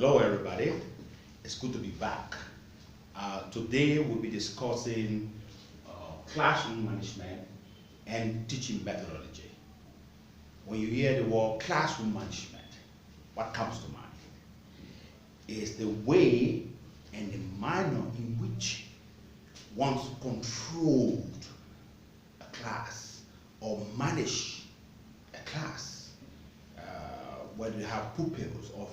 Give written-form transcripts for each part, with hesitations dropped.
Hello everybody, it's good to be back. Today we'll be discussing classroom management and teaching methodology. When you hear the word classroom management, what comes to mind? Is the way and the manner in which one controlled a class or manage a class, where you have pupils or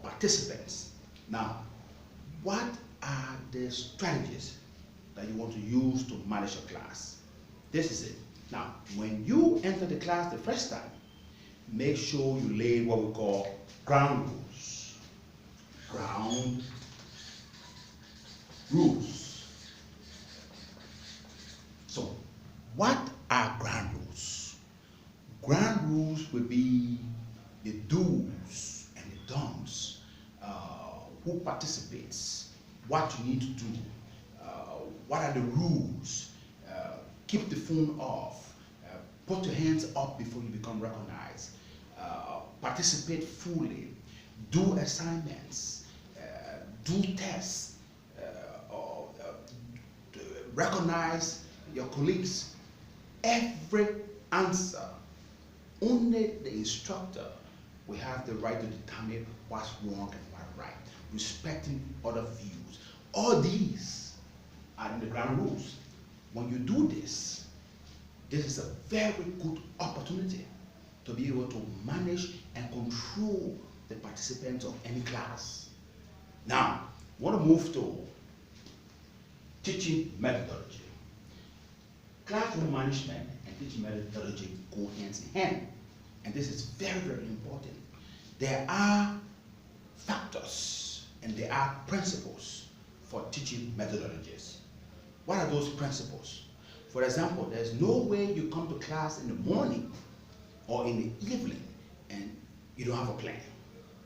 participants. Now, what are the strategies that you want to use to manage a class? This is it. Now, when you enter the class the first time, make sure you lay what we call ground rules. Ground rules. So, what are ground rules? Ground rules will be the do's and the don'ts, who participates, what you need to do, what are the rules, keep the phone off, put your hands up before you become recognized, participate fully, do assignments, do tests, recognize your colleagues. Every answer, only the instructor will have the right to determine what's wrong and what's right, respecting other views. All these are in the ground rules. When you do this, this is a very good opportunity to be able to manage and control the participants of any class. Now, I want to move to teaching methodology. Classroom management and teaching methodology go hand in hand, and this is very, very important. There are factors and there are principles for teaching methodologies. What are those principles? For example, there's no way you come to class in the morning or in the evening and you don't have a plan.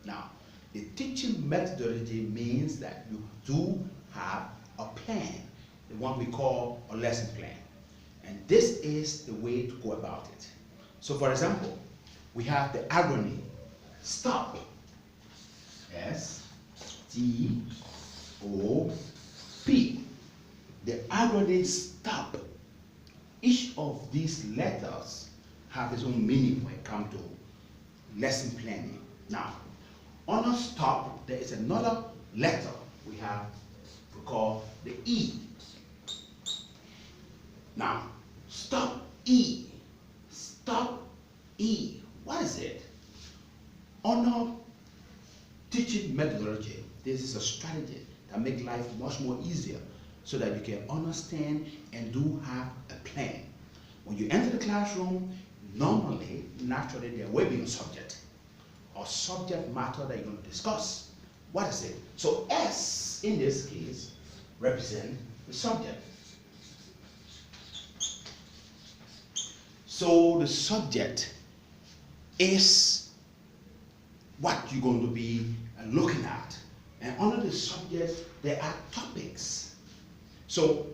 Now, the teaching methodology means that you do have a plan, the one we call a lesson plan. And this is the way to go about it. So for example, we have the acronym STOP. S-T-O-P. The acronym STOP. Each of these letters have its own meaning when it comes to lesson planning. Now, under STOP, there is another letter we call the E. Now, STOP E. STOP E. What is it? Under teaching methodology, this is a strategy that makes life much more easier so that you can understand and do have a plan. When you enter the classroom, normally, naturally, there will be a subject or subject matter that you're going to discuss. What is it? So S, in this case, represents the subject. So the subject is what you're going to be looking at. And under the subject, there are topics. So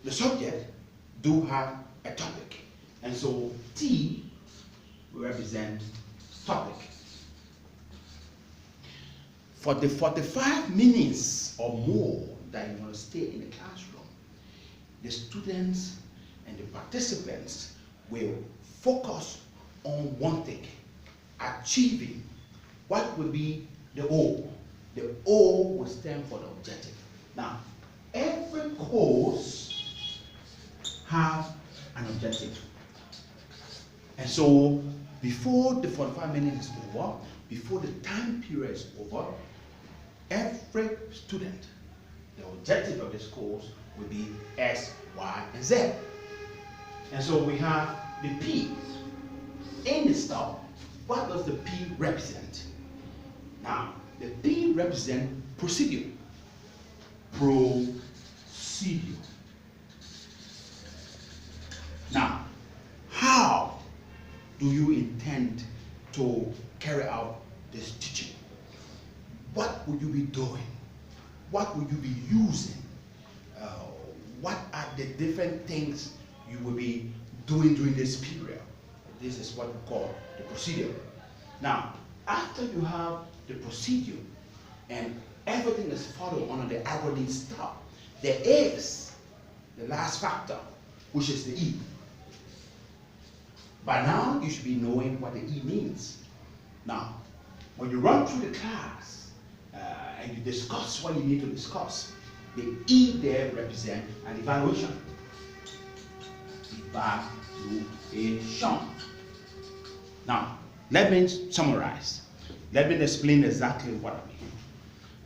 the subject do have a topic. And so T will represent topic. For the 45 minutes or more that you want to stay in the classroom, the students and the participants will focus on one thing, achieving what will be the O. The O will stand for the objective. Now, every course has an objective. And so, before the 45 minutes is over, before the time period is over, every student, the objective of this course will be X, Y, and Z. And so we have the P. In the STOP, what does the P represent? Now, the P represents procedure. Procedure. Now, how do you intend to carry out this teaching? What will you be doing? What will you be using? What are the different things you will be doing during this period? This is what we call the procedure. Now, after you have the procedure, and everything is followed under the algorithm stop. There is the last factor, which is the E. By now, you should be knowing what the E means. Now, when you run through the class and you discuss what you need to discuss, the E there represents an evaluation. Evaluation. Now, let me summarize. Let me explain exactly what I mean.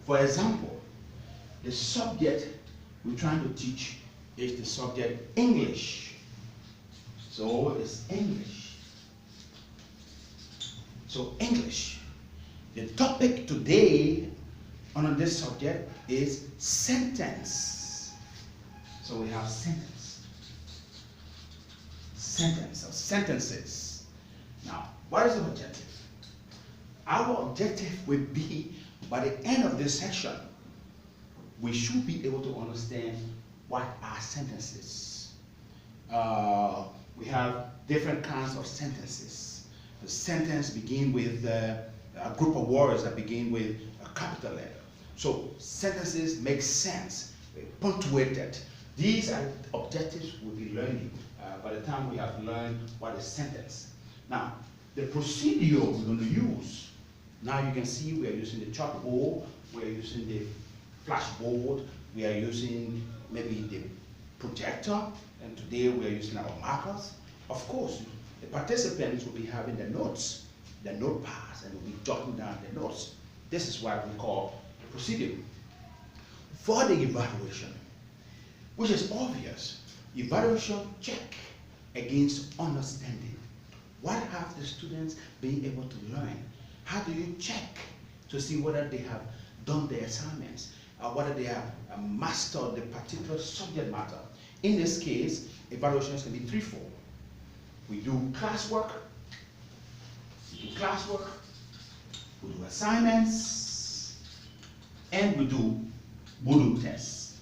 For example, the subject we're trying to teach is the subject English. So it's English. So English. The topic today on this subject is sentence. So we have sentence. Sentence or sentences. Now, what is the objective? Our objective will be, by the end of this section, we should be able to understand what are sentences. We have different kinds of sentences. The sentence begin with a group of words that begin with a capital letter. So sentences make sense, punctuated. These are objectives we'll be learning by the time we have learned what is sentence. Now, the procedure we're going to use, now you can see we are using the chalkboard, we are using the flashboard, we are using maybe the projector, and today we are using our markers. Of course, the participants will be having the notes, the notepads, and will be jotting down the notes. This is what we call the procedure. For the evaluation, which is obvious, evaluation check against understanding. What have the students been able to learn? How do you check to see whether they have done their assignments, or whether they have mastered the particular subject matter? In this case, evaluations can be threefold. We do classwork, we do assignments, and we do Moodle tests.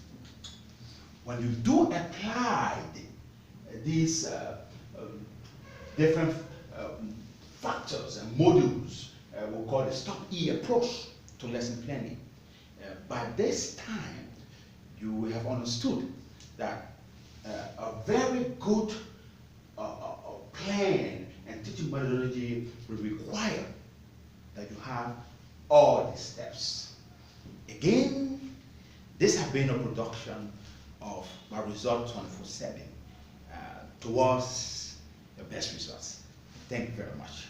When you do apply these different factors and modules, we'll call the STOP-E approach to lesson planning. By this time, you have understood that a very good plan and teaching methodology will require that you have all the steps. Again, this has been a production of my Result 24/7 towards your best results. Thank you very much.